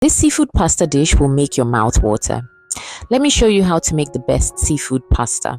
This seafood pasta dish will make your mouth water. Let me show you how to make the best seafood pasta.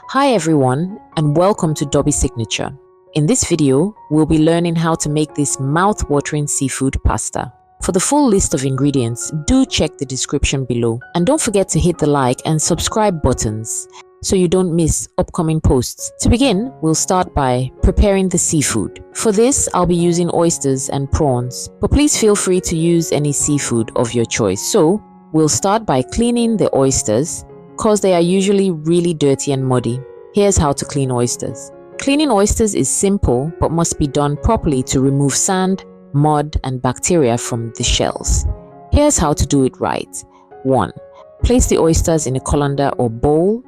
Hi everyone, and welcome to Dobby Signature. In this video, we'll be learning how to make this mouth-watering seafood pasta. For the full list of ingredients, do check the description below. And don't forget to hit the like and subscribe buttons so you don't miss upcoming posts. To begin, we'll start by preparing the seafood. For this, I'll be using oysters and prawns, but please feel free to use any seafood of your choice. So, we'll start by cleaning the oysters, cause they are usually really dirty and muddy. Here's how to clean oysters. Cleaning oysters is simple, but must be done properly to remove sand, mud, and bacteria from the shells. Here's how to do it right. 1. Place the oysters in a colander or bowl.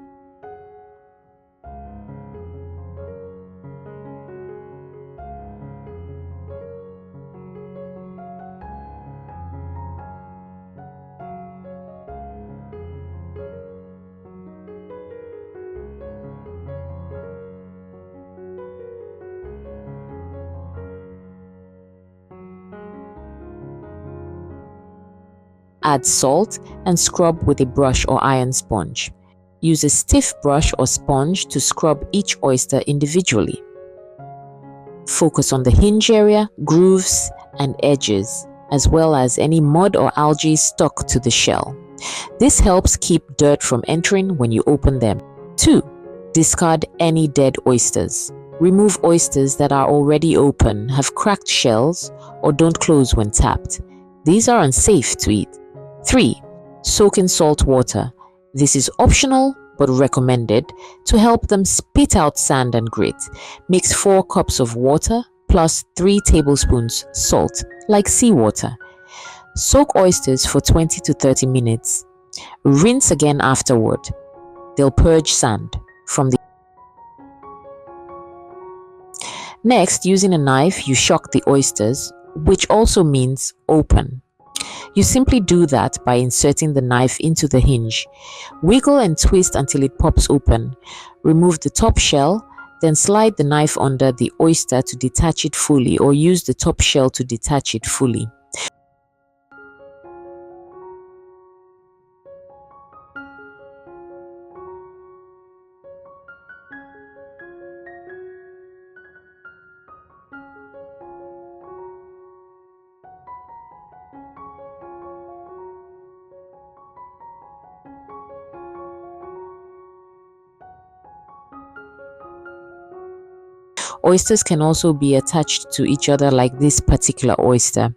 Add salt and scrub with a brush or iron sponge. Use a stiff brush or sponge to scrub each oyster individually. Focus on the hinge area, grooves, and edges, as well as any mud or algae stuck to the shell. This helps keep dirt from entering when you open them. 2. Discard any dead oysters. Remove oysters that are already open, have cracked shells, or don't close when tapped. These are unsafe to eat. 3. Soak in salt water. This is optional but recommended to help them spit out sand and grit. Mix 4 cups of water plus 3 tablespoons salt, like seawater. Soak oysters for 20 to 30 minutes. Rinse again afterward. They'll purge sand from the. Next, using a knife, you shock the oysters, which also means open. You simply do that by inserting the knife into the hinge. Wiggle and twist until it pops open. Remove the top shell, then slide the knife under the oyster to detach it fully, or use the top shell to detach it fully. Oysters can also be attached to each other like this particular oyster.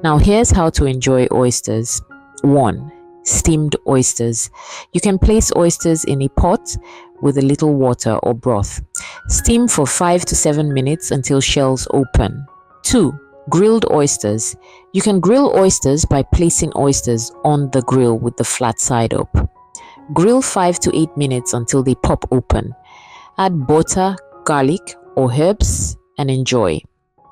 Now here's how to enjoy oysters. 1. Steamed oysters. You can place oysters in a pot with a little water or broth. Steam for 5 to 7 minutes until shells open. 2. Grilled oysters. You can grill oysters by placing oysters on the grill with the flat side up. Grill 5 to 8 minutes until they pop open. Add butter, garlic, or herbs and enjoy.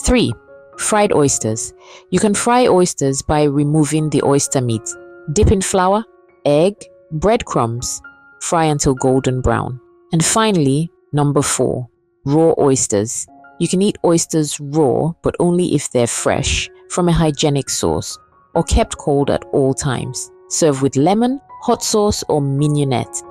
3. Fried oysters. You can fry oysters by removing the oyster meat. Dip in flour, egg, breadcrumbs, Fry until golden brown. And finally, number 4, raw oysters. You can eat oysters raw, but only if they're fresh from a hygienic source or kept cold at all times. Serve with lemon, hot sauce, or mignonette.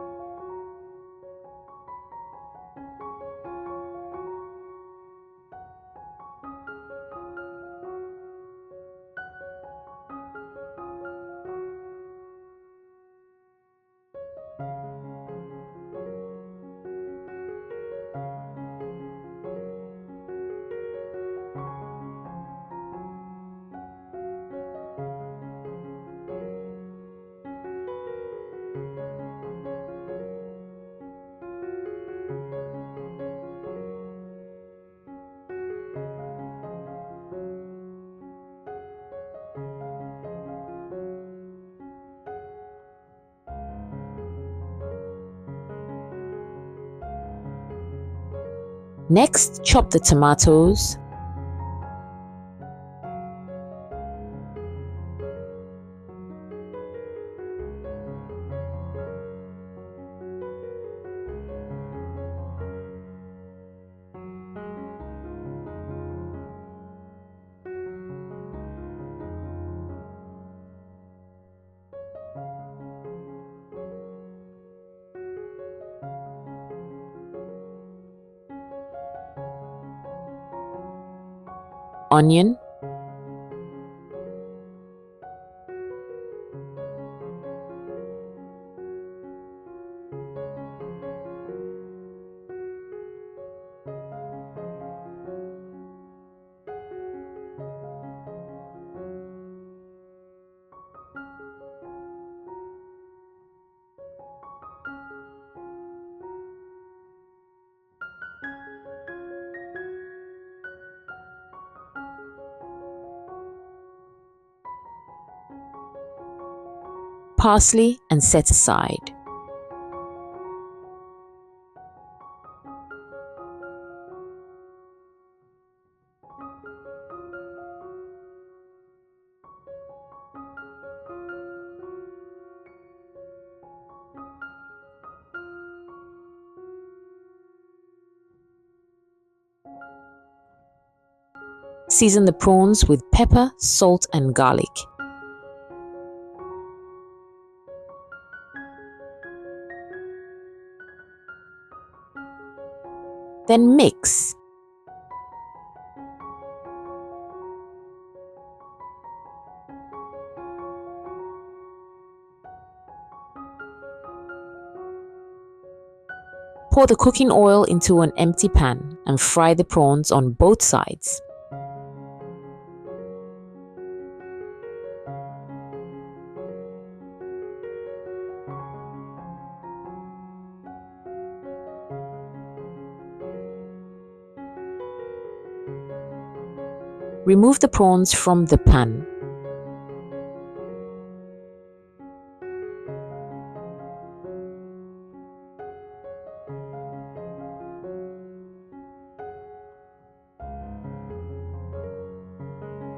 Next, chop the tomatoes, onion, parsley, and set aside. Season the prawns with pepper, salt, and garlic. Then mix. Pour the cooking oil into an empty pan and fry the prawns on both sides. Remove the prawns from the pan.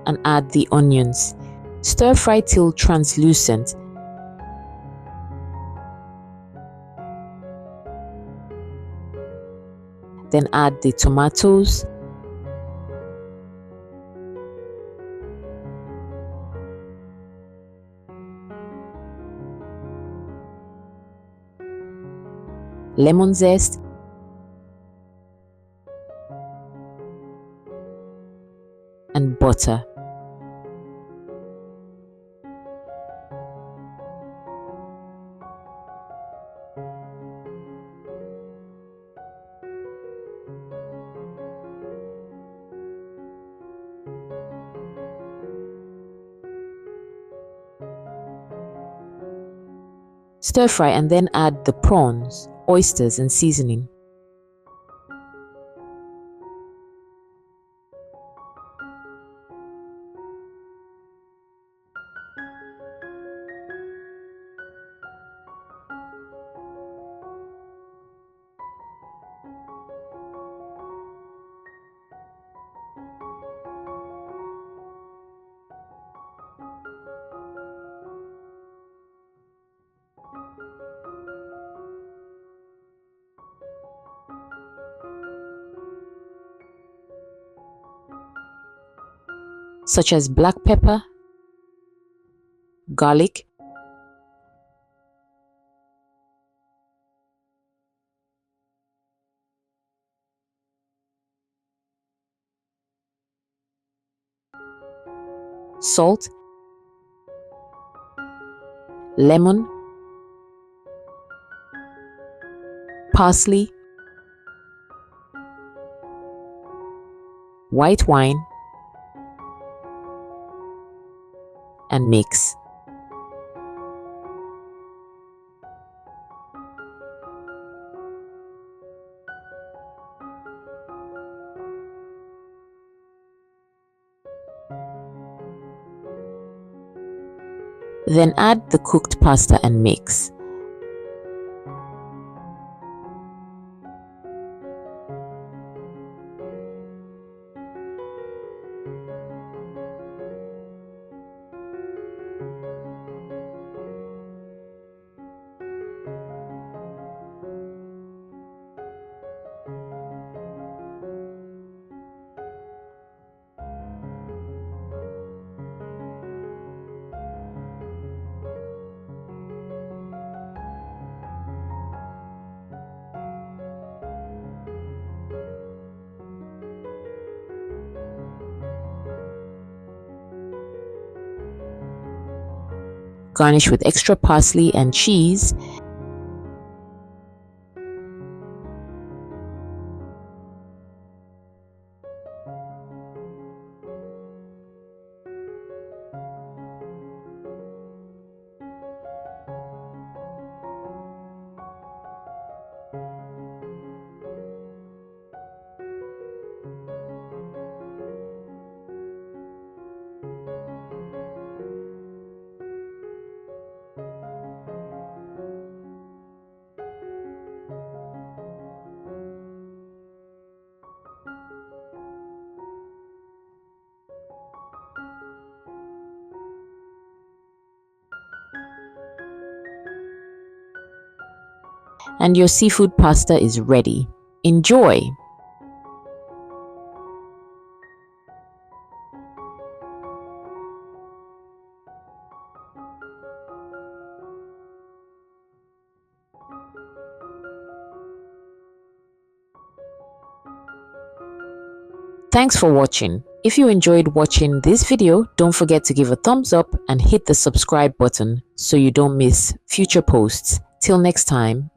And add the onions. Stir fry till translucent. Then add the tomatoes, lemon zest, and butter. Stir fry and then add the prawns, oysters, and seasoning. such as black pepper, garlic, salt, lemon, parsley, white wine, and mix. Then add the cooked pasta and mix. Garnish with extra parsley and cheese. And your seafood pasta is ready. Enjoy! Thanks for watching. If you enjoyed watching this video, don't forget to give a thumbs up and hit the subscribe button so you don't miss future posts. Till next time.